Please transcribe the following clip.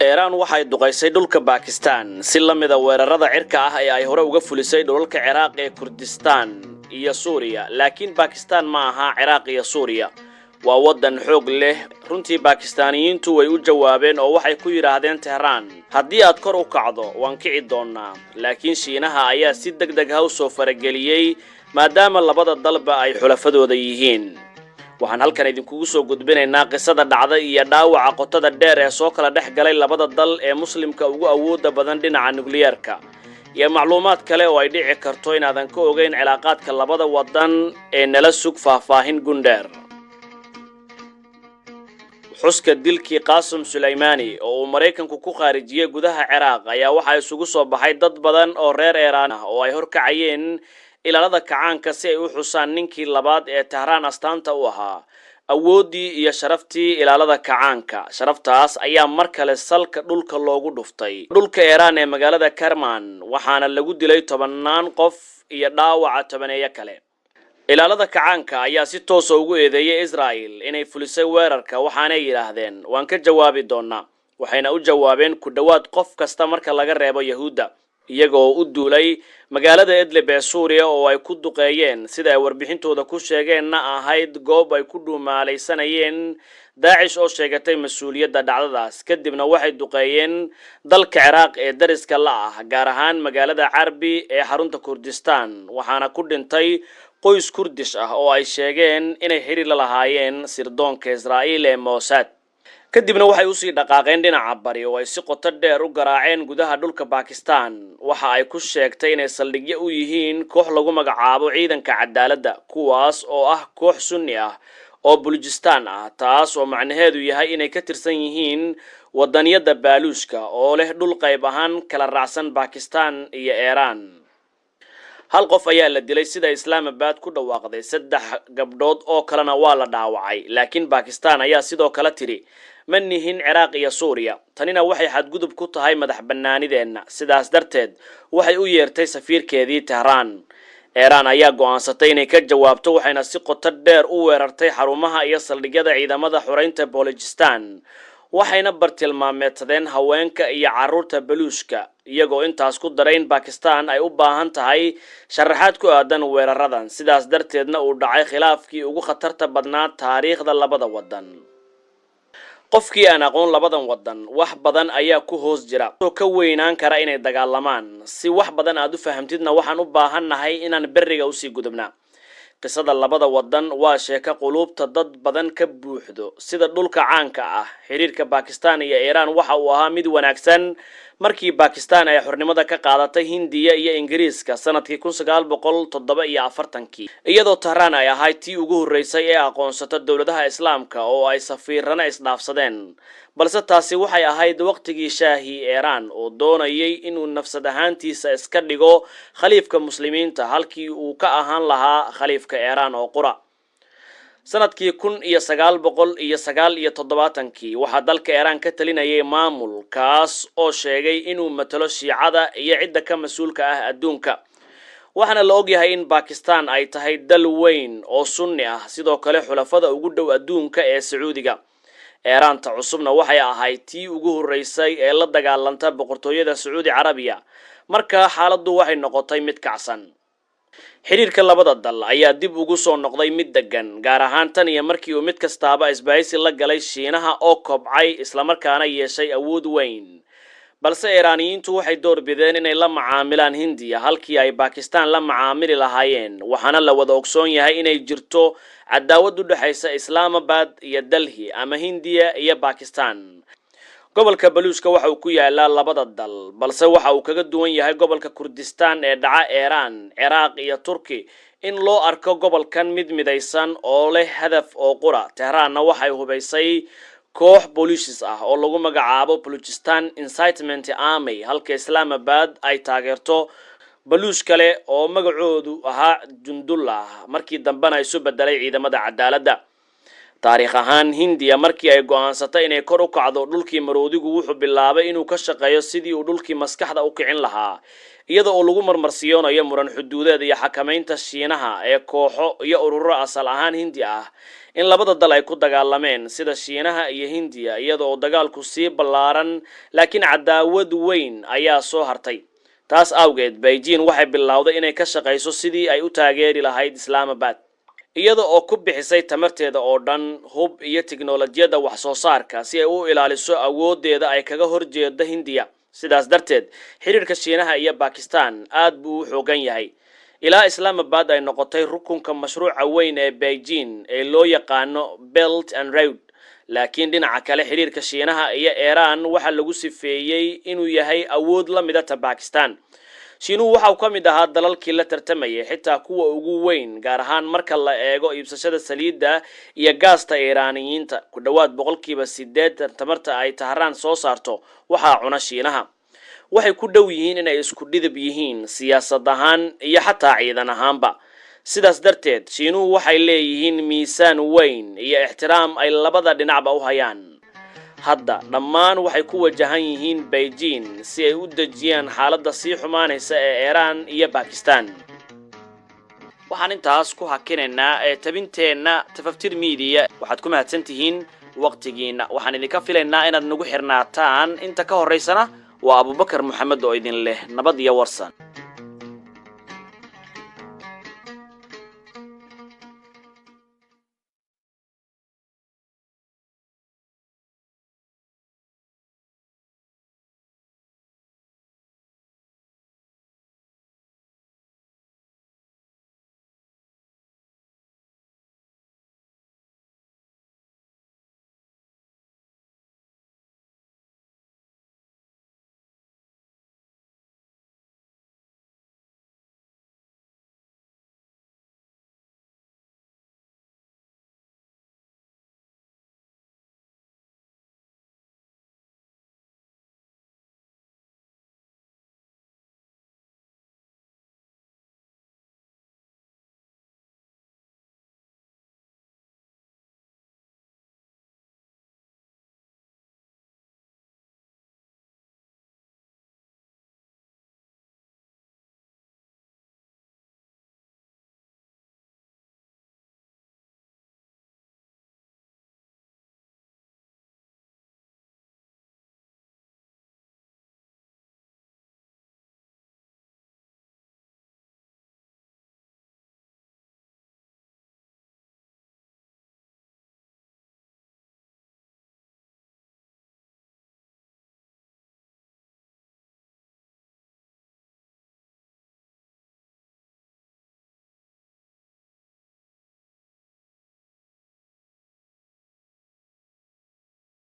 Iran waxay duqaysay dhulka Pakistan si la mid ah weerarada cirka ah ee ay hore uga fulisay dhulalka Iraq ee Kurdistan iyo Suuriya laakiin Pakistan ma aha Iraq iyo Suuriya waa wadan xoog leh runtii Pakistaaniyiintu way u jawaabeen oo waxay ku yiraahdeen Tehran haddii aad kor u kacdo waan kici doonaa laakiin Shiinaha ayaa si degdeg ah u soo farageliyay maadaama labada dalba ay xulafadooda yihiin waxaan halkan idinkugu soo gudbinaynaa qisada dhacday iyo dhaawaca qotada dheer ee soo kala dhex galay labada dal ee muslimka ugu awooda badan dhinaca nukliyeerka iyo macluumaad kale oo ay dhici karto inaadan ka ogeyn cilaaqaadka labada wadan ee nala sug faahfaahin gundheer xuska dilkii Qaasim Suleymani oo uu Mareykanku ku khaarijiyay gudaha Iraq ayaa waxa isugu soo baxay dad badan oo reer Iran ah oo ay horkacayeen ilaalada kacaanka si ay u xusaan ninkii labaad ee Tehran astaanta u ahaa awoodii iyo sharaftii ilaalada kacaanka sharaftaas ayaa mar kale salka dhulka loogu dhuftay dhulka Iran ee magaalada Kerman waxaana lagu dilay 10 qof iyo dhaawaca 10 kale ilaalada kacaanka ayaa si toos ah ugu eedeeyay Israel inay fulisay weerarka waxaana yiraahdeen waan ka jawaabi doonaa waxayna u jawaabeen ku dhawaad qof kasta marka laga reebo Yahuuda iyagoo u duulay magaalada Idlib ee Suuriya oo ay ku duqeeyeen sida ay warbixintooda ku sheegeenna ahayd goob ay ku dhuumaalaysanayeen Daesh oo sheegatay mas'uuliyadda dhacdadaas kadibna waxay duqeeyeen dalka Iraq ee dariska la ah gaar ahaan magaalada Arbi ee xarunta Kurdistan waxaana ku dhintay qoys Kurdish ah oo ay sheegeen inay xiriir la lahaayeen sirdoonka Israa'iil ee Mossad kadibna waxay u sii dhaqaaqeen dhinaca bari oo ay si qoto dheer u garaaceen gudaha dhulka Pakistan waxa ay ku sheegtay inay saldhigyo u yihiin koox lagu magacaabo ciidanka cadaaladda kuwaas oo ah koox Sunni ah oo Balujistan ah taas oo macnaheedu yahay inay ka tirsan yihiin wadaniyada Baaluushka oo leh dhul qayb ahaan kala raacsan Pakistan iyo Iran hal qof ayaa la dilay sida Islamabad ku dhawaaqday 3 gabdhood oo kalena waa la dhaawacay laakiin Pakistan ayaa sidoo kale tiri manihin Iraq iyo Suuriya tanina waxay xadgudub ku tahay madax banaanideena sidaas darteed waxay u yeertay safiirkeedii Tehran Iran ayaa go'aansatay inay ka jawaabto waxayna si qoto dheer u weerartay xarumaha iyo saldhigyada ciidamada xoreynta Balujistan waxayna bartilmaameedsadeen haweenka iyo carruurta Baluushka iyagoo intaas ku daray in Pakistan ay u baahan tahay sharaxaad ku aadan weeraradan sidaas darteedna uu dhacay khilaafkii ugu khatarta badnaa taariikhda labada wadan qofkii aan aqoon labadan wadan wax badan ayaa ku hoos jira oo ka weynaan kara inay dagaalamaan si wax badan aad u fahamtidna waxaan u baahannahay inaan bariga u sii gudubnaa qisada labada wadan waa sheeka qulubta dad badan ka buuxdo sida dhulka caanka ah xiriirka Pakistan iyo Iran waxa uu ahaa mid wanaagsan markii Pakistan ay xornimada ka qaadatay Hindiya iyo Ingiriiska sanadkii 1947 iyadoo Tehran ay ahayd tii ugu horeysay ee aqoonsata dawladaha Islaamka oo ay safiirana isdhaafsadeen balse taasi waxay ahayd waqtigii Shaahi Iran oo doonayay inuu nafsad ahaantiisa iska dhigo khaliifka muslimiinta halkii uu ka ahaan lahaa khaliifka Iran oo qura sanadkii 1979 waxa dalka Iran ka talinayay maamul kaas oo sheegay inuu matalo Shiicada iyo cidda ka mas'uulka ah adduunka waxaana la ogyahay in Pakistan ay tahay dal weyn oo Sunni ah sidoo kale xulafada ugu dhow adduunka ee Sacuudiga Iran ta cusubna waxay ahayd tii ugu horeysay ee la dagaalanta boqortooyada Sacuudi Carabiya marka xaaladdu waxay noqotay mid kacsan xiriirka labada dal ayaa dib ugu soo noqday mid degan gaar ahaan tan iyo markii uu mid kastaaba isbahaysi la galay Shiinaha oo kobcay isla markaana yeeshay awood weyn balse Iraaniyiintu waxay door bideen inay la macaamilaan Hindiya halkii ay Pakistan la macaamili lahaayeen waxaana la wada ogsoon yahay inay jirto cadaawad u dhaxaysa Islamabad iyo Delhi ama Hindiya iyo Pakistan gobolka Baluushka waxa uu ku yaalaa labada dal balse waxa uu kaga duwan yahay gobolka Kurdistan ee dhaca Iran Iraq iyo Turki in loo arko gobolkan mid midaysan oo leh hadaf oo qura Tehran waxay hubaysay koox booliis ah oo lagu magacaabo Balujistan Incitement Army halka Islamabad ay taageerto Baluush kale oo magacoodu ahaa Jundullah markii dambana ay soo bedelay ciidamada cadaaladda taariikh ahaan hindiya markii ay go'aansatay inay kor u kacdo dhulkii maroodigu wuxuu bilaabay inuu ka shaqeeyo sidii uu dhulkii maskaxda u kicin lahaa iyada oo lagu marmarsiyoonayo muran xuduudeed iyo xakamaynta shiinaha ee kooxo iyo ururo asal ahaan hindi ah in labada dal ay ku dagaalameen sida shiinaha iyo hindiya iyada oo dagaalku sii ballaaran laakiin cadaawad weyn ayaa soo hartay taas awgeed Beijing waxay bilowday inay ka shaqeyso sidii ay u taageeri lahayd Islamabad iyada oo ku bixisay tamarteeda oo dhan hub iyo tiknoolajiyada wax soo saarka si ay u ilaaliso awoodeeda ay kaga horjeedo Hindiya sidaas darteed xiriirka Shiinaha iyo Pakistan aad buu u xoogan yahay ilaa Islamabad ay noqotay rukunka mashruuca weyn ee Beijing ee loo yaqaano Belt and Road laakiin dhinaca kale xiriirka Shiinaha iyo Iran waxa lagu sifeeyay inuu yahay awood la mid ah Pakistan Shiinuhu waxa uu ka mid ahaa dalalkii la tartamayay xitaa kuwa ugu weyn gaar ahaan marka la eego iibsashada saliidda iyo gaasta Iiraaniyiinta ku dhawaad 8% tamarta ay Tehran soo saarto waxa cuna Shiinaha waxay ku dhow yihiin inay isku dhidib yihiin siyaasad ahaan iyo xataa ciidan ahaanba sidaas darteed Shiinuhu waxay leeyihiin miisaan weyn iyo ixtiraam ay labada dhinacba u hayaan hadda dhammaan waxay ku wajahan yihiin Beijing si ay u dejiyaan xaaladda sii xumaanaysa ee Iran iyo Pakistan waxaan intaas ku hakinaynaa tabinteena Tafaftir Media waxaad ku mahadsantihiin waqtigiina waxaan idinka filaynaa inaad nagu xirnaataan inta ka horeysana waa Abubakar Maxamed oo idin leh nabad iyo warsan